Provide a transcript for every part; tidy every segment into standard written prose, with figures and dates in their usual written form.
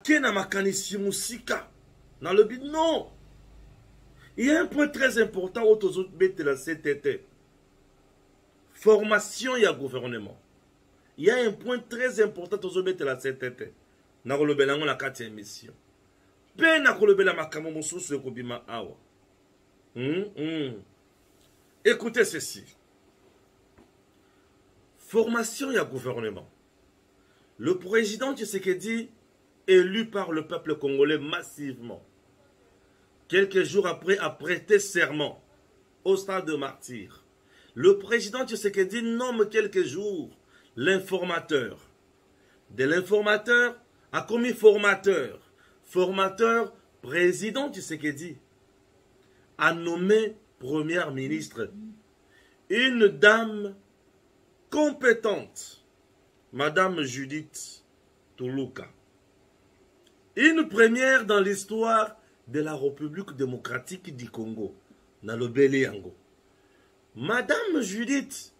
toke na makanisi musika na le but non. Il y a un point très important au tozo bete la CTT. Formation ya gouvernement. Il y a un point très important au tozo bete la CTT. Na kolobela ngo na kati ya émission. Pe na kolobela makambo mosusu ekobima awa. Écoutez ceci. Formation ya gouvernement. Le président Tshisekedi, élu par le peuple congolais massivement, quelques jours après, a prêté serment au stade de martyr. Le président Tshisekedi nomme quelques jours l'informateur. De l'informateur a commis formateur. Formateur, président Tshisekedi a nommé première ministre une dame compétente, Madame Judith Tuluka. Une première dans l'histoire de la République démocratique du Congo, dans le Béliango. Madame Judith,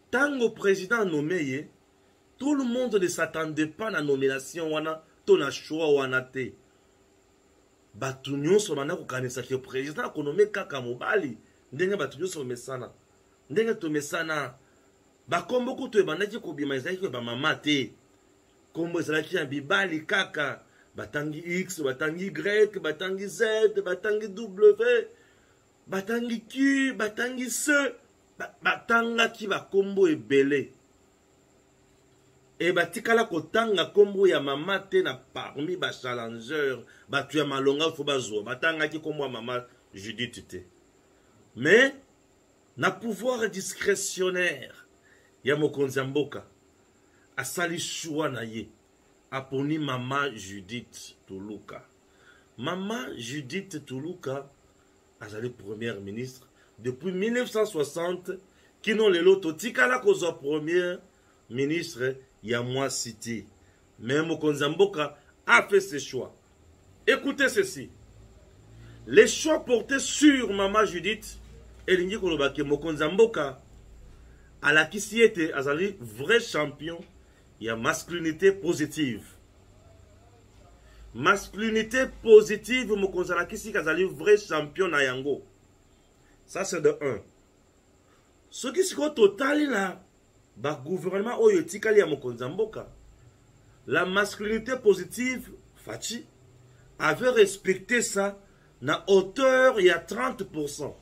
tant au président nommé, tout le monde ne s'attendait pas à la nomination, ton choix wana te. Batunyo so mana kukanisa ke président ko nommé kaka mobali, ndenge batunyo so mesana. Ndenge to mesana. Ba kombo ko to ebandaki ko bima ezaki ba mama te. Kombo ezalaki ya bibali kaka. Batangi X, batangi Y, batangi Z, batangi W, batangi Q, batangi C, batanga ki ba kombo ebele. Et batikala kotanga kombo ya mama te na parmi ba challenger, batu ya malonga fo bazwa, batanga ki kombo ya mama Judith te. Mais na pouvoir discrétionnaire ya mokonzi mboka asali choix na ye. Aponi Mama Judith Tuluka. Mama Judith Tuluka a été première ministre depuis 1960 qui n'ont les lotos tikala kozo première ministre ya moi cité. Mais Mokonzamboka a fait ses choix. Écoutez ceci. Les choix portés sur Mama Judith et Lingi Kolobake Mokonzamboka à la qui était azali vrai champion. Il y a masculinité positive. Masculinité positive, Mokonzala Kisi Kazali, vrai champion na yango. Ça c'est de 1. Ce qui se passe total là, bah gouvernement oyotikali ya Mokonzamboka. La masculinité positive, Fachi, avait respecté ça na hauteur il y a 30%.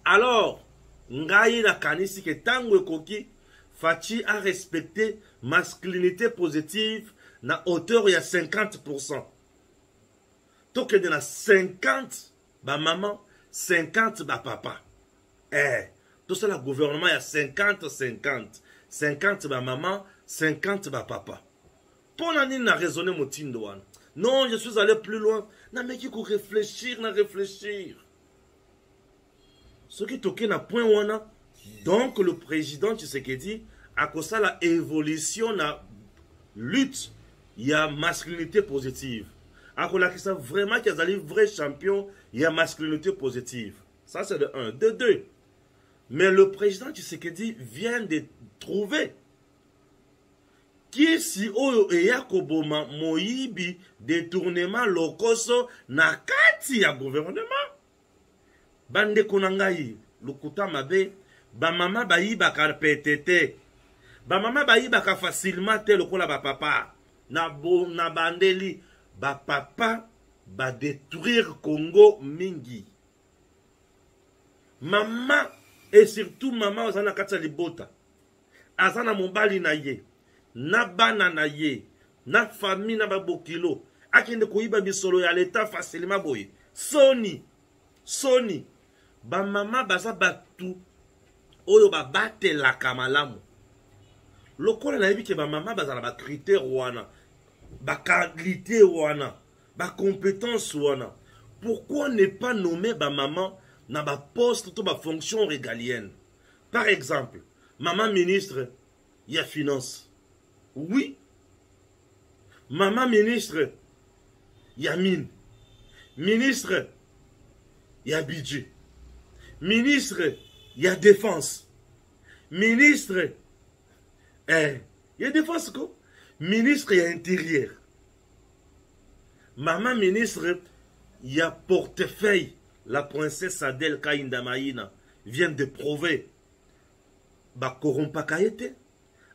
Alors, ngai na kanisi ke tango ekoki Fachi a respecté masculinité positive na hauteur il y a 50%. Donc il y a 50 ba maman, 50 ba papa. Tout ça le gouvernement il y a 50-50. 50 ba maman, 50 ba papa. Pour nani na raisonner motindo wana. Non, je suis allé plus loin. Na meki ko réfléchir, na réfléchir. Ce qui toque na point wana. Donc le président Tshisekedi a causé la évolution na lutte, il y a masculinité positive. A causé ça vraiment qu'il y a des vrais champions, il y a masculinité positive. Ça c'est de 1. De 2. Mais le président Tshisekedi vient de trouver qui si oyo eyakoboma moyibi détournement lokoso na kati ya gouvernement. Bande konangai lokuta mabe. Ba mama ba yibaka petete. Ba mama ba yibaka facilement te lokola ba papa. Na bandeli. Ba papa ba détruire Congo mingi. Maman et surtout maman ozana katsa libota. Azana mobali na ye. Na bana na ye. Na famille na babokilo. Akende koyiba bisolo ya l'État facilement boye. Soni. Ba mama baza batu. Oyo ba bate la kamalamu. Lokola na yebi ke ba mama bazala ba critère wana, ba qualité wana, ba compétence wana. Pourquoi ne pas nommer ba maman na ba poste to ba fonction régalienne? Par exemple, maman ministre, il y a finance. Oui. Maman ministre, il y a mine. Ministre, il y a budget. Ministre, il y a défense. Ministre, il y a défense quoi? ministre ya intérieur. Maman ministre, il y a portefeuille. La princesse Adèle Kainda Maïna vient de prouver. Ba korompa kaete.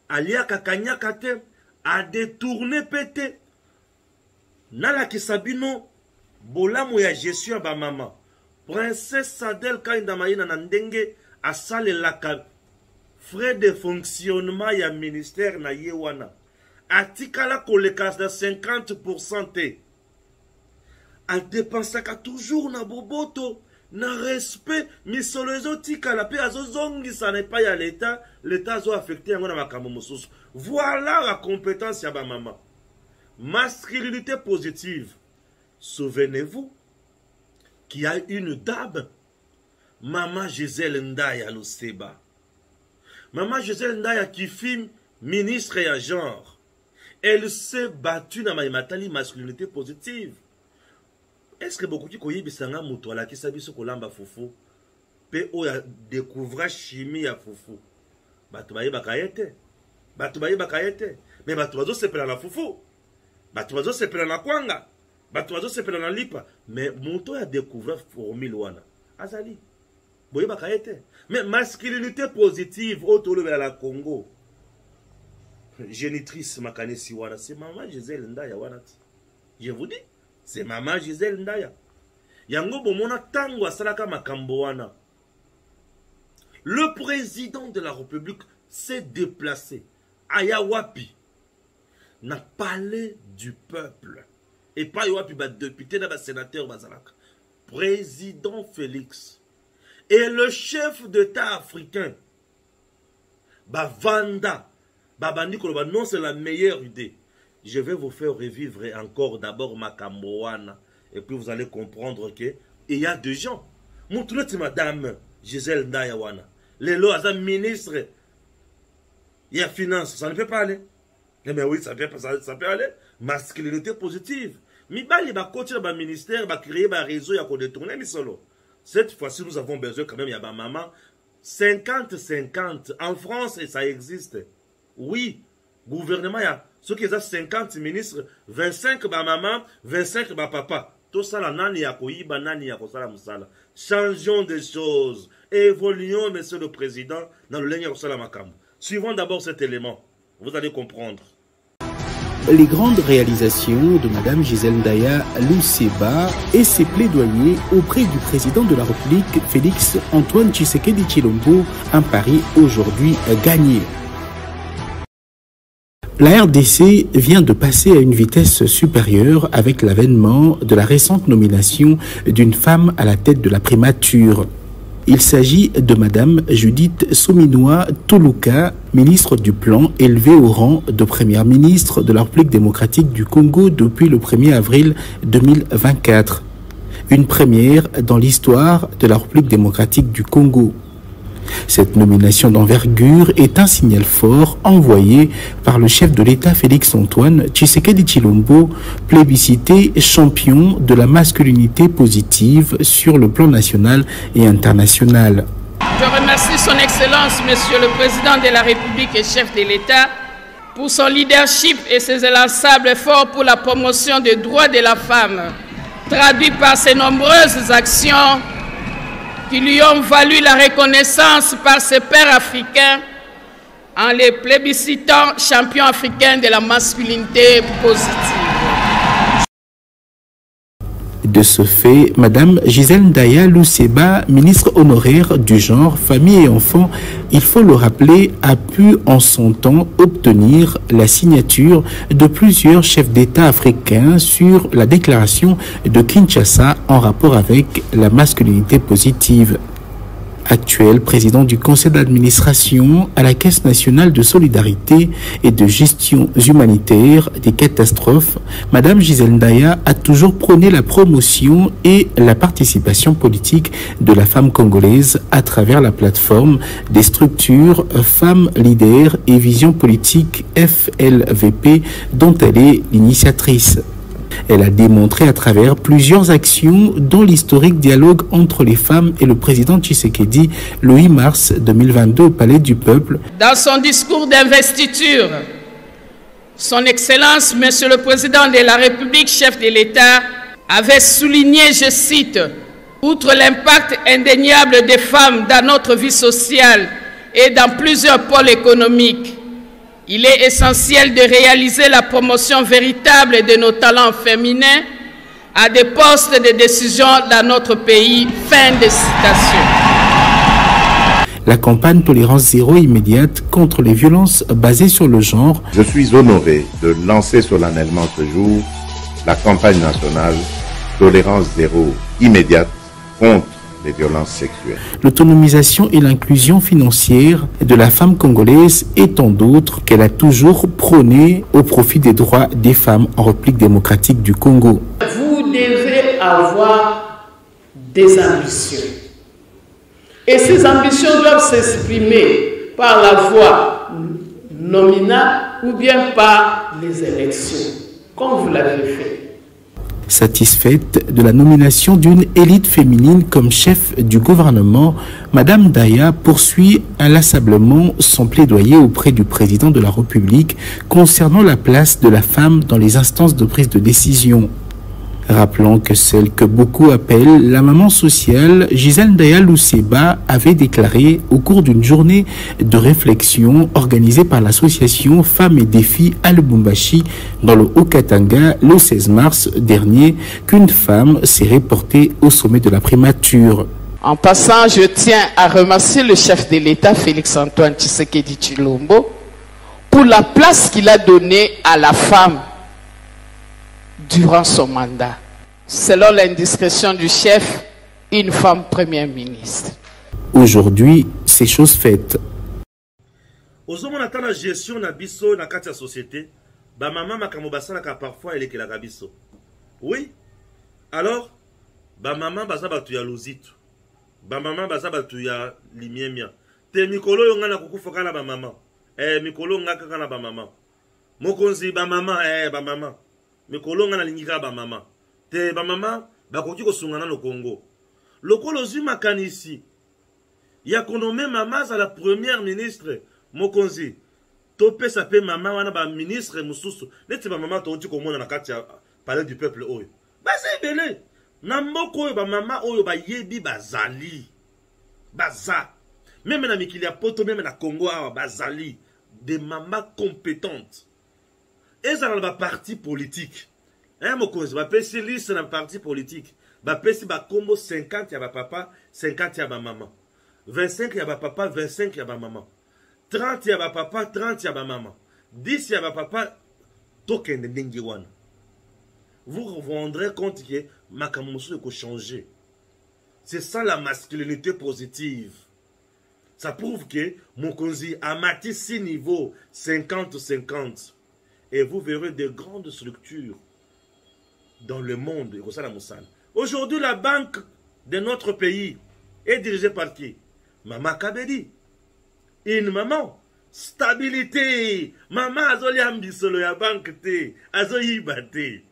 Alia kakanya kate. A détourné pété. Nala kisabino. Bolamu ya gestion ba maman. Princesse Adèle Kainda Maïna nandenge. A sale laka. Frais de fonctionnement ya ministère na yewana. Atikala kolekas de 50% te. A dépensaka toujours na boboto, na respect, misolozo tikala pe azozongi sa n'est pas ya l'État, l'État azo affecté yango na makambo mosusu. Voilà la compétence ya ba maman. Masculinité positive. Souvenez-vous qu'il y a une dame, Maman Gisèle Ndaya Luseba. Maman Gisèle Ndaya qui filme ministre et à genre. Elle s'est battue dans ma masculinité positive. Est-ce que beaucoup qui connaissent bisanga muto ala qui sabi ce kolamba fufu pe o ya découvrir chimie ya fufu batu baye bakayete mais batu bazo sepela na fufu batu bazo sepela na kwanga batu bazo sepela na lipa mais muto ya découvrir formule wana azali boye bakayete mais masculinité positive autour de la Congo génitrice makanesi wana c'est maman Gisèle Ndaya wana je vous dis. C'est Maman Gisèle Ndaya. Yango bomona tango asalaka makambo wana. Le président de la République s'est déplacé à Yawapi, na palais du peuple. Et pas Yawapi, ba député, ba sénateur, bazalaka. Président Félix. Et le chef d'État africain, ba Vanda, ba bandi koloba, non, c'est la meilleure idée. Je vais vous faire revivre encore d'abord Makamboana. Et puis vous allez comprendre qu'il y a des gens. Montrez madame Gisèle Ndayawana. Les lois, ministre. Il y a finance. Ça ne peut pas aller. Mais oui, ça peut aller. Masculinité positive. Mais il va continuer dans le ministère, il va créer un réseau, il va détourner. Cette fois-ci, nous avons besoin quand même, il y a ma maman. 50-50. En France, ça existe. Oui. Gouvernement, il y a ceux qui ont 50 ministres, 25 ba maman, 25 ba papa. Tout ça, là, nani ya koyiba, nani ya kosala musala. Changeons des choses. Évoluons, monsieur le président, dans le ligne kosala makam. Suivons d'abord cet élément. Vous allez comprendre. Les grandes réalisations de Madame Gisèle Ndaya Luseba et ses plaidoyers auprès du président de la République, Félix Antoine Tshisekedi Tshilombo, un pari aujourd'hui gagné. La RDC vient de passer à une vitesse supérieure avec l'avènement de la récente nomination d'une femme à la tête de la primature. Il s'agit de Madame Judith Suminwa Tuluka, ministre du Plan, élevée au rang de première ministre de la République démocratique du Congo depuis le 1er avril 2024. Une première dans l'histoire de la République démocratique du Congo. Cette nomination d'envergure est un signal fort envoyé par le chef de l'État Félix Antoine Tshisekedi Tshilombo, plébiscité champion de la masculinité positive sur le plan national et international. Je remercie son Excellence, Monsieur le Président de la République et chef de l'État, pour son leadership et ses inlassables efforts pour la promotion des droits de la femme, traduit par ses nombreuses actions qui lui ont valu la reconnaissance par ses pairs africains en les plébiscitant champion africain de la masculinité positive. De ce fait, Madame Gisèle Ndaya Luseba, ministre honoraire du genre, famille et enfants, il faut le rappeler, a pu en son temps obtenir la signature de plusieurs chefs d'État africains sur la déclaration de Kinshasa en rapport avec la masculinité positive. Actuel président du conseil d'administration à la Caisse nationale de solidarité et de gestion humanitaire des catastrophes, Madame Gisèle Ndaya a toujours prôné la promotion et la participation politique de la femme congolaise à travers la plateforme des structures Femmes Leaders et Vision Politique FLVP dont elle est l'initiatrice. Elle a démontré à travers plusieurs actions dans l'historique dialogue entre les femmes et le président Tshisekedi le 8 mars 2022 au Palais du Peuple. Dans son discours d'investiture, Son Excellence, Monsieur le Président de la République, chef de l'État, avait souligné, je cite, « Outre l'impact indéniable des femmes dans notre vie sociale et dans plusieurs pôles économiques, il est essentiel de réaliser la promotion véritable de nos talents féminins à des postes de décision dans notre pays. » Fin de citation. La campagne Tolérance Zéro immédiate contre les violences basées sur le genre. Je suis honoré de lancer solennellement ce jour la campagne nationale Tolérance Zéro immédiate contre les violences sexuelles. L'autonomisation et l'inclusion financière de la femme congolaise et tant d'autres qu'elle a toujours prôné au profit des droits des femmes en République démocratique du Congo. Vous devez avoir des ambitions. Et ces ambitions doivent s'exprimer par la voie nominale ou bien par les élections, comme vous l'avez fait. Satisfaite de la nomination d'une élite féminine comme chef du gouvernement, Madame Daya poursuit inlassablement son plaidoyer auprès du président de la République concernant la place de la femme dans les instances de prise de décision. Rappelons que celle que beaucoup appellent la maman sociale, Gisèle Daya Luseba, avait déclaré au cours d'une journée de réflexion organisée par l'association Femmes et Défis à Lubumbashi dans le Haut-Katanga le 16 mars dernier qu'une femme serait portée au sommet de la primature. En passant, je tiens à remercier le chef de l'État, Félix-Antoine Tshisekedi Tshilombo, pour la place qu'il a donnée à la femme durant son mandat. Selon l'indiscrétion du chef, une femme première ministre. Aujourd'hui, c'est chose faite. Ozomona ata na gestion na biso na kati ya société, ba mama makambo basalaka parfois elekelaka biso. Oui. Alors, ba mama baza batu ya lozitu. Ba mama baza batu ya limiemia. Te mikolo yo ngana kukufa na ba mama. Mikolo ngaka kana ba mama. Mokonzi ba mama ba mama. Mikolo ngana lingika ba mama. Te ba mama bakoki kosungana no Congo. Lokolo zwi makanisi ya konome mama za la première ministre Mokonzi. Topé sa pe mama wana ba ministre mususu. Neti ba mama to komona na kati ya palais du peuple oyo. Basa ebele. Na mboko oyo ba mama oyo ba yebi bazali. Baza. Même na mikili ya poto, même na Congo awa bazali. Des mamas compétentes. Ezala ba parti politique. Mokonzi ba pesi liste na parti politique. Ba pesi ba kombo 50 ya ba papa, 50 ya ba maman. 25 ya ba papa, 25 ya ba maman. 30 ya ba papa, 30 ya ba maman. 10 ya ba papa, tokende ndenge wana. Vous vous rendrez compte que makamoso eko changer. C'est ça la masculinité positive. Ça prouve que Mokonzi a mati 6 niveaux, 50-50. Et vous verrez de grandes structures dans le monde. Aujourd'hui, la banque de notre pays est dirigée par qui? Maman Kabedi. Une maman. Stabilité. Maman azoli ambisolo ya banque te. Azoyi bate.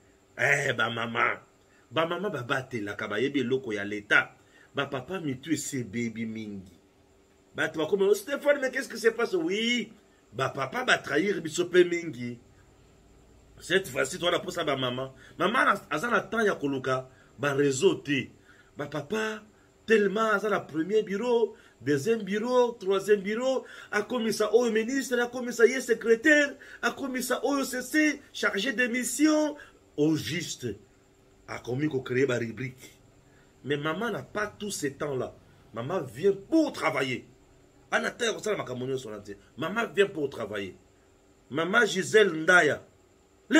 Ba maman. Ba maman ba bate la kabayebe loko ya l'État. Ba papa mitu ese baby mingi. Ba tu vas comme Stéphane, mais qu'est-ce que se passe? Oui. Ba papa ba trahir bisope mingi. Cette fois-ci, toi, la pousse à ma maman. Maman, a la temps, ya koluka, ba réseau te. Ba papa, tellement, a la premier bureau, deuxième bureau, troisième bureau, a commis ça au ministre, a commis ça secrétaire, a commis ça au CC, chargé de mission, au juste, a commis qu'on crée ma rubrique. Mais maman n'a pas tout ce temps-là. Maman vient pour travailler. Maman vient pour travailler. Maman Gisèle Ndaya. Nous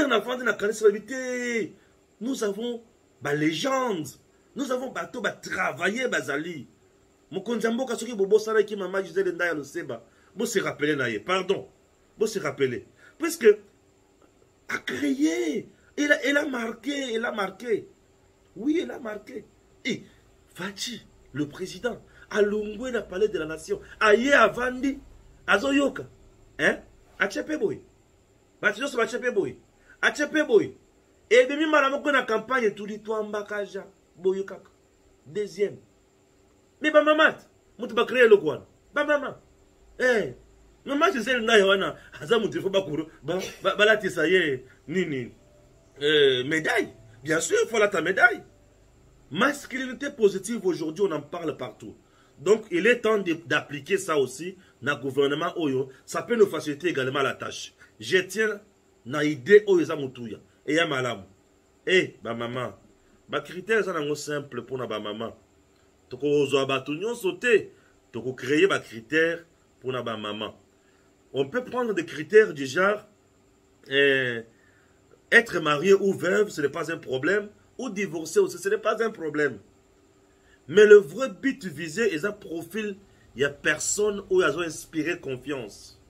avons des légendes. Nous avons bateau travailler bazali. Mokonzambo kasoki bobo sala ki maman Gisèle Ndaya le seba. Vous se rappelez naïe. Pardon. Vous se rappelez. Parce que a créé. Elle a marqué. Elle a marqué. Oui, elle a marqué. Et Fachi, le président, a longoué le palais de la nation. Aïe avandi. Azoyoka. Hein? A Tchepe boy. Batiyo so ba Tchepe boy. A Tchepe boy. Et demi malamoko na campagne tout dit toi mbakaja. Boyokaka. Deuxième. Mais ba mamat. Mutu ba créer le quoi? Ba maman. Eh. Non, moi, je sais, Naïwana, Azam, il faut pas courir. Là, tu sais, nini. Médaille. Bien sûr, il faut la ta médaille. Masculinité positive, aujourd'hui, on en parle partout. Donc, il est temps d'appliquer ça aussi dans le gouvernement Oyo. Ça peut nous faciliter également la tâche. Je tiens dans l'idée Oyo Zamutouya. Et ya malam. Eh, ma maman. Ma critère, c'est simple pour ma maman. Toko zo abatunyon sauté. Toko créer ma critère pour ma maman. On peut prendre des critères du genre être marié ou veuve, ce n'est pas un problème. Ou divorcer aussi, ce n'est pas un problème. Mais le vrai but visé est un profil, il n'y a personne où ils ont inspiré confiance.